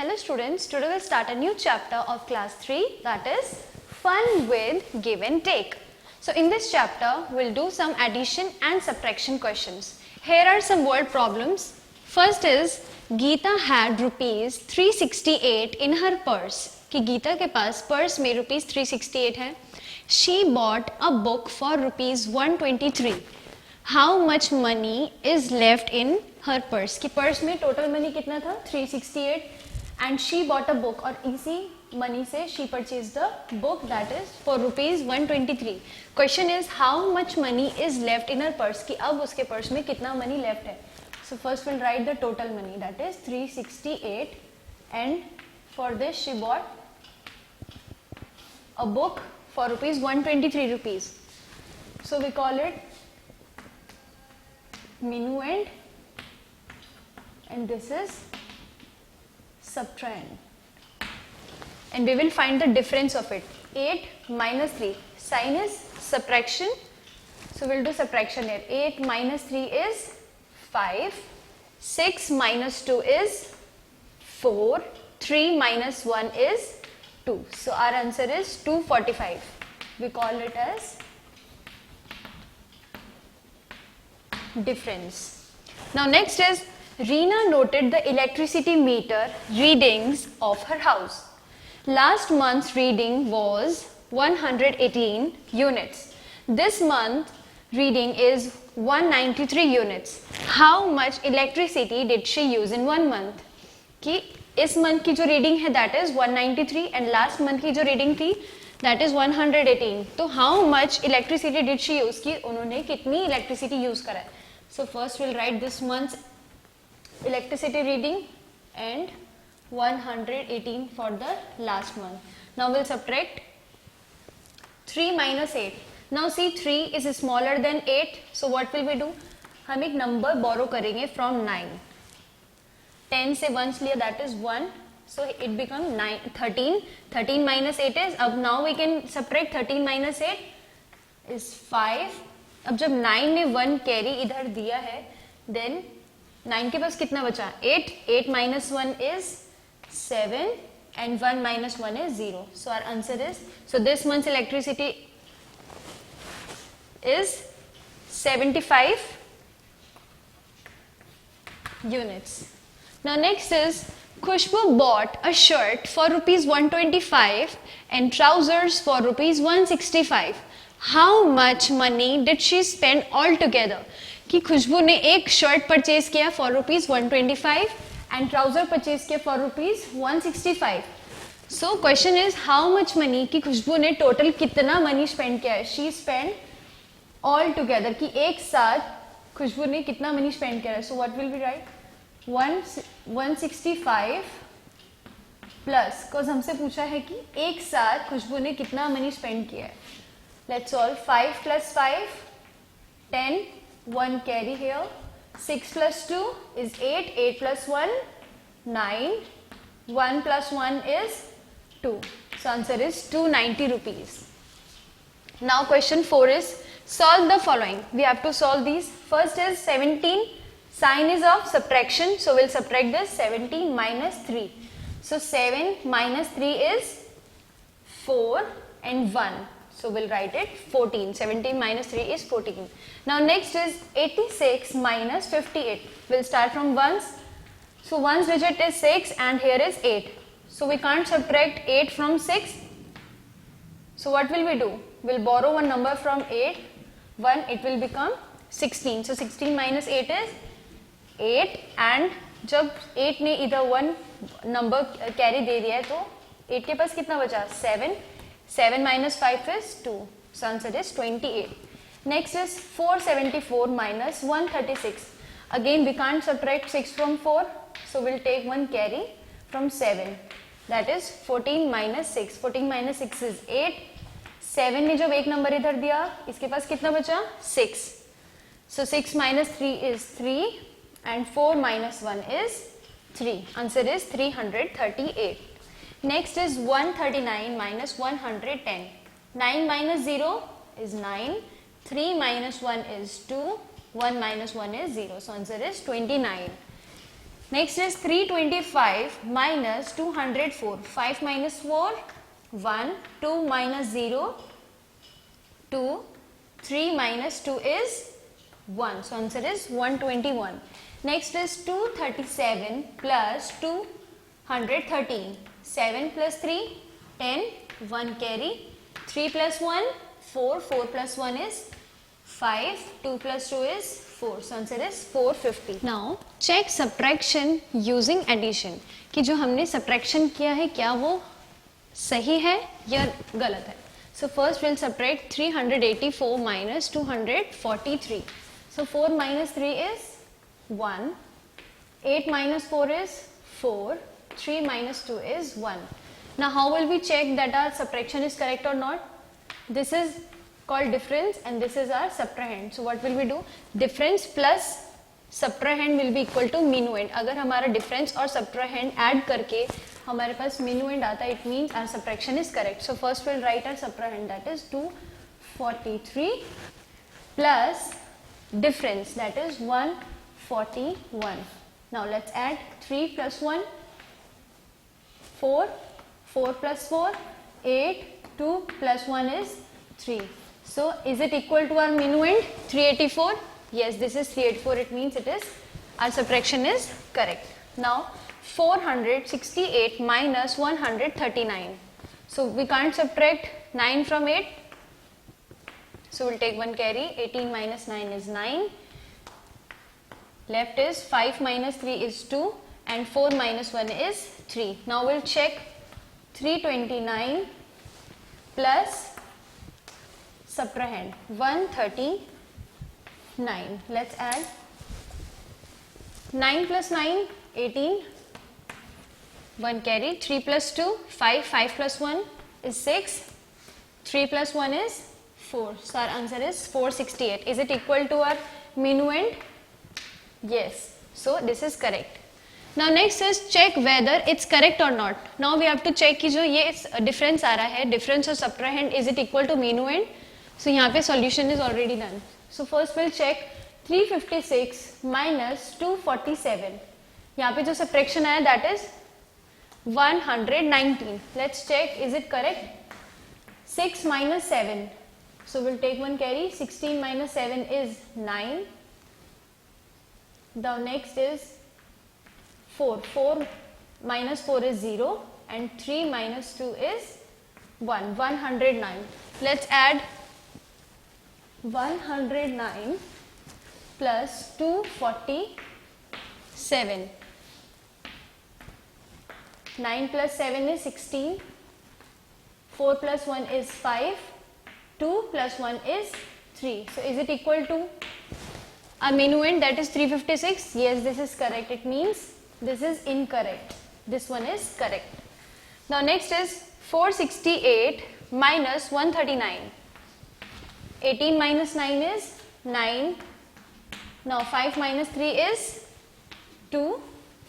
Hello students, today we'll start a new chapter of class 3, that is fun with give and take. So in this chapter we'll do some addition and subtraction questions. Here are some word problems. First is Geeta had rupees 368 in her purse. कि गीता के पास purse में rupees 368 है. She bought a book for rupees 123. How much money is left in her purse? कि purse में total money कितना था 368 and she bought a book और इसी मनी से she purchased the book that is for rupees 123. Question is how much money is left in her purse कि अब उसके पर्स में कितना मनी लेफ्ट है. So first we'll write the total money that is 368 and for this she bought a book for rupees 123 rupees. So we call it minuend and this is subtrahend and we will find the difference of it. 8 minus 3 sign is subtraction, so we'll do subtraction here. 8 minus 3 is 5, 6 minus 2 is 4, 3 minus 1 is 2. So our answer is 245. We call it as difference. Now next is Reena noted the electricity meter readings of her house. Last month's reading was 118 units. This month reading is 193 units. How much electricity did she use in 1 month? कि इस month की जो reading है that is 193 and last month की जो reading थी that is 118. तो how much electricity did she use कि उन्होंने कितनी electricity use करा है. So first we'll write this month's electricity reading and 118 for the last month. Now we'll subtract 3 minus 8. Now see 3 is smaller than 8. So what will we do? हम एक number borrow करेंगे from 9. 10 से 1 लिया that is 1. So it becomes 13. 13 minus 8 is, अब now we can subtract 13 minus 8 is 5. अब जब 9 में 1 carry इधर दिया है then 9 के पास कितना बचा 8. 8 minus 1 is 7 and 1 minus 1 is 0. So our answer is, so this month's electricity is 75 units. Now next is Khushbu bought a shirt for rupees 125 and trousers for rupees 165. How much money did she spend altogether? कि खुशबू ने एक shirt purchase किया for rupees 125 and trouser purchase किया for rupees 165. So question is how much money कि खुशबू ने total कितना money spend किया है. शी स्पेंड ऑल टुगेदर कि एक साथ खुशबू ने कितना मनी स्पेंड किया है. सो what will be right 165 plus because हमसे पूछा है कि एक साथ खुशबू ने कितना मनी स्पेंड किया है. Let's solve 5 plus 5 10. 1 carry here. 6 plus 2 is 8. 8 plus 1 9. 1 plus 1 is 2. So answer is 290 rupees. Now question 4 is solve the following. We have to solve these. First is 17. Sign is of subtraction. So we'll subtract this 17 minus 3. So 7 minus 3 is 4 and 1. So we'll write it 14. 17 minus 3 is 14. Now next is 86 minus 58. We'll start from ones. So ones digit is 6 and here is 8. So we can't subtract 8 from 6. So what will we do? We'll borrow one number from 8. 1 it will become 16. So 16 minus 8 is 8 and जब 8 ने इधर 1 number carry दे दिया है तो 8 के पास कितना बचा 7. 7 minus 5 is 2. So answer is 28. Next is 474 minus 136. Again we can't subtract 6 from 4. So we'll take one carry from 7. That is 14 minus 6. 14 minus 6 is 8. 7 ने जब एक नंबर इधर दिया इसके पास कितना बचा 6. So 6 minus 3 is 3 and 4 minus 1 is 3. Answer is 338. Next is 139 minus 110. 9 minus 0 is 9. 3 minus 1 is 2. 1 minus 1 is 0. So answer is 29. Next is 325 minus 204. 5 minus 4, 1. 2 minus 0, 2. 3 minus 2 is 1. So answer is 121. Next is 237 plus 213. 7 plus 3, 10. 1 carry. 3 plus 1, 4. 4 plus 1 is 5. 2 plus 2 is 4. So answer is 450. Now check subtraction using addition. कि जो हमने subtraction किया है क्या वो सही है या गलत है. So first we'll subtract 384 minus 243. So 4 minus 3 is 1. 8 minus 4 is 4. 3 minus 2 is 1. Now how will we check that our subtraction is correct or not? This is called difference and this is our subtrahend. So what will we do? Difference plus subtrahend will be equal to minuend. अगर हमारा difference और subtrahend add करके हमारे पास minuend आता है, it means our subtraction is correct. So first we'll write our subtrahend, that is 243 plus difference, that is 141. Now let's add 3 plus 1, 4, 4 plus 4, 8, 2 plus 1 is 3. So is it equal to our minuend 384? Yes, this is 384. It means it is, our subtraction is correct. Now 468 minus 139. So we can't subtract 9 from 8. So we'll take one carry. 18 minus 9 is 9. Left is 5 minus 3 is 2 and 4 minus 1 is 3. Now we'll check 329 plus subtrahend 139. Let's add 9 plus 9, 18. 1 carry. 3 plus 2, 5. 5 plus 1 is 6. 3 plus 1 is 4. So our answer is 468. Is it equal to our minuend? Yes. So this is correct. Now next is check whether it's correct or not. Now we have to check कि जो ये difference आ रहा है, difference और subtrahend, is it equal to minuend? So यहाँ पे solution is already done. So first we'll check 356 minus 247. यहाँ पे जो subtraction आया that is 119. Let's check, is it correct? 6 minus 7. So we'll take one carry. 16 minus 7 is 9. The next is 4. 4 minus 4 is 0 and 3 minus 2 is 1. 109. Let's add 109 plus 247. 9 plus 7 is 16. 4 plus 1 is 5. 2 plus 1 is 3. So is it equal to our minuend, that is 356? Yes, this is correct. It means this is incorrect. This one is correct. Now next is 468 minus 139. 18 minus 9 is 9. Now 5 minus 3 is 2.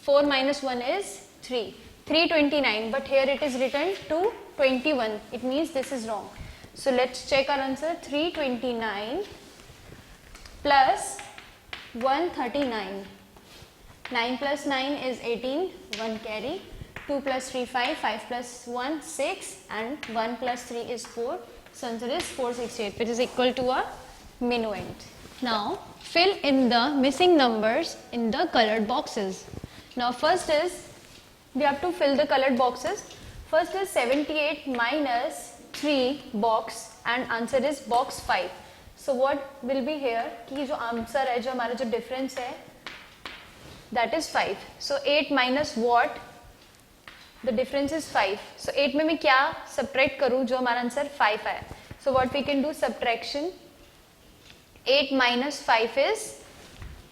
4 minus 1 is 3. 329, but here it is written 221. It means this is wrong. So let's check our answer. 329 plus 139. 9 plus 9 is 18. 1 carry. 2 plus 3 5. 5 plus 1 6 and 1 plus 3 is 4. So answer is 468, which is equal to our minuend. Now fill in the missing numbers in the colored boxes. Now first is, we have to fill the colored boxes. First is 78 minus 3 box and answer is box 5. So what will be here कि जो answer है, जो हमारा जो difference है, that is 5. So 8 minus what? The difference is 5. So 8 में मैं क्या subtract करूँ जो हमारा answer 5 है? So what we can do, subtraction. 8 minus 5 is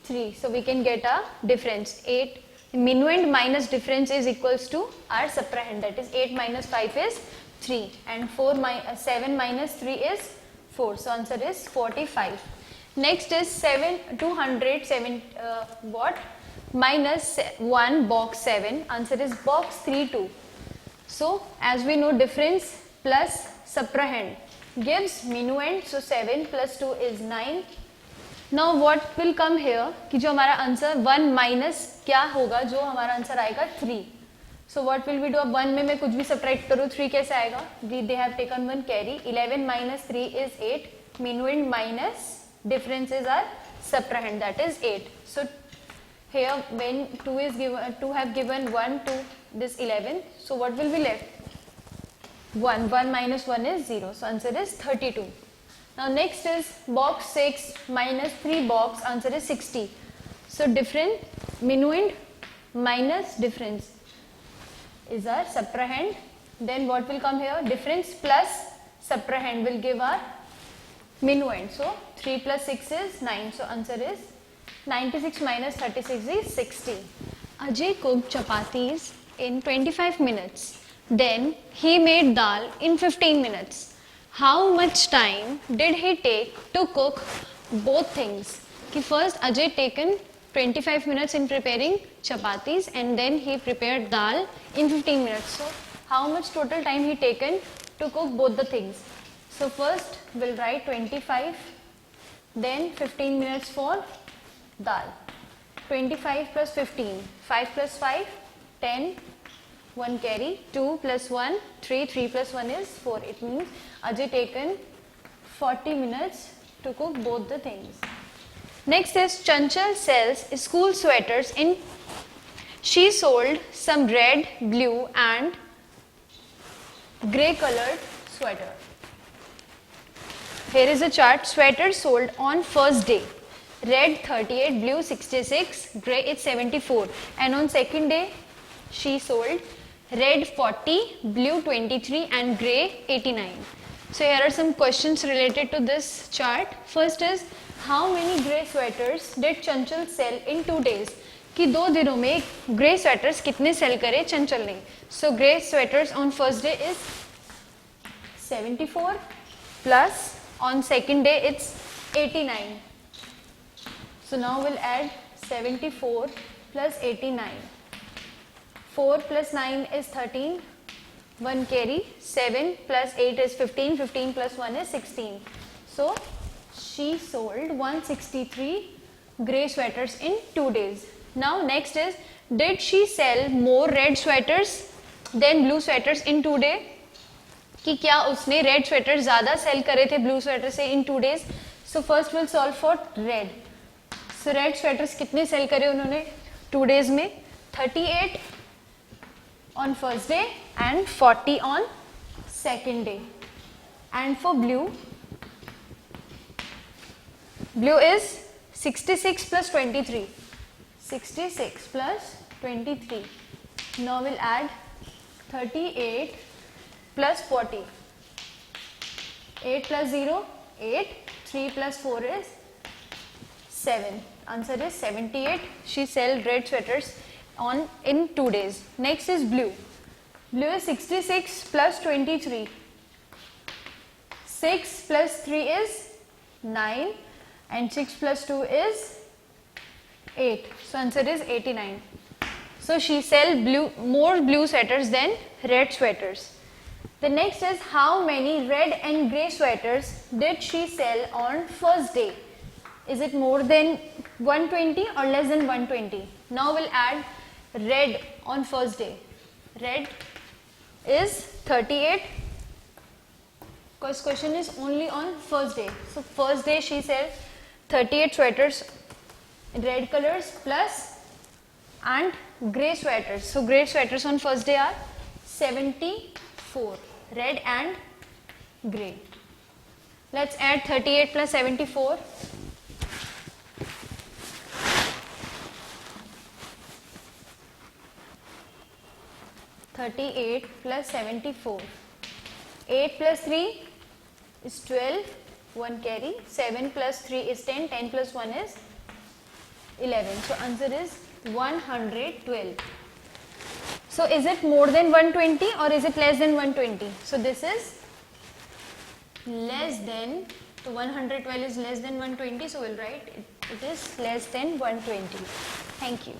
3. So we can get a difference. 8 minuend minus difference is equals to our subtrahend, that is 8 minus 5 is 3 and 7 minus 3 is 4. So answer is 45. Next is 207 what? Minus 1 box 7. Answer is box 32. So as we know, difference plus subtrahend gives minuend. So 7 plus 2 is 9. Now what will come here कि जो हमारा answer 1 minus क्या होगा, जो हमारा answer आएगा 3. So what will we do, अब 1 में मैं कुछ भी सब्ट्रैक्ट करूँ 3 कैसे आएगा, they have taken 1 carry. 11 minus 3 is 8, minuend minus difference is our subtrahend, that is 8. So here when 2 is given, 2 have given 1 to this 11, so what will be left, 1 minus 1 is 0, so answer is 32. Now next is box 6 minus 3 box, answer is 60. So difference, minuend minus difference is our subtrahend. Then what will come here, difference plus subtrahend will give our minuend. So 3 plus 6 is 9. So answer is 96 minus 36 is 60. Ajay cooked chapatis in 25 minutes. Then he made dal in 15 minutes. How much time did he take to cook both things? कि first Ajay taken 25 minutes in preparing chapatis and then he prepared dal in 15 minutes. So how much total time he taken to cook both the things? So first we'll write 25, then 15 minutes for dal. 25 plus 15, 5 plus 5, 10, 1 carry, 2 plus 1, 3, 3 plus 1 is 4. It means Ajay taken 40 minutes to cook both the things. Next is Chanchal sells school sweaters in, she sold some red, blue and grey colored sweater. Here is a chart, sweater sold on first day, red 38, blue 66, grey is 74, and on second day she sold red 40, blue 23 and grey 89. So here are some questions related to this chart. First is, how many grey sweaters did Chanchal sell in 2 days? कि 2 दिनों में grey sweaters कितने sell करे चंचल ने? So grey sweaters on first day is 74 plus on second day it's 89. So now we'll add 74 plus 89. 4 plus 9 is 13, 1 carry, 7 plus 8 is 15, 15 plus 1 is 16. So she sold 163 grey sweaters in 2 days. Now next is, did she sell more red sweaters than blue sweaters in 2 days? कि क्या उसने red sweater ज्यादा cell करे थे blue sweater से इन 2 days? So first will solve for red. So red sweaters कितने cell करे उन्होंने 2 days में? 38 on first day and 40 on second day. And for blue is 66 plus 23. 66 plus 23. Now we'll add 38 plus 40. 8 plus 0, 8. 3 plus 4 is 7. Answer is 78. She sell red sweaters in 2 days. Next is blue. Blue is 66 plus 23. 6 plus 3 is 9 and 6 plus 2 is 8. So answer is 89. So she sell more blue sweaters than red sweaters. The next is, how many red and grey sweaters did she sell on first day? Is it more than 120 or less than 120? Now we'll add red on first day. Red is 38. Because question is only on first day. So first day she sell 38 sweaters in red colors plus and grey sweaters. So grey sweaters on first day are 74. Red and grey. Let's add 38 plus 74. 38 plus 74. 8 plus 3 is 12. 1 carry. 7 plus 3 is 10. 10 plus 1 is 11. So answer is 112. So is it more than 120 or is it less than 120? So this is less than, so 112 is less than 120, so we'll write it is less than 120. Thank you.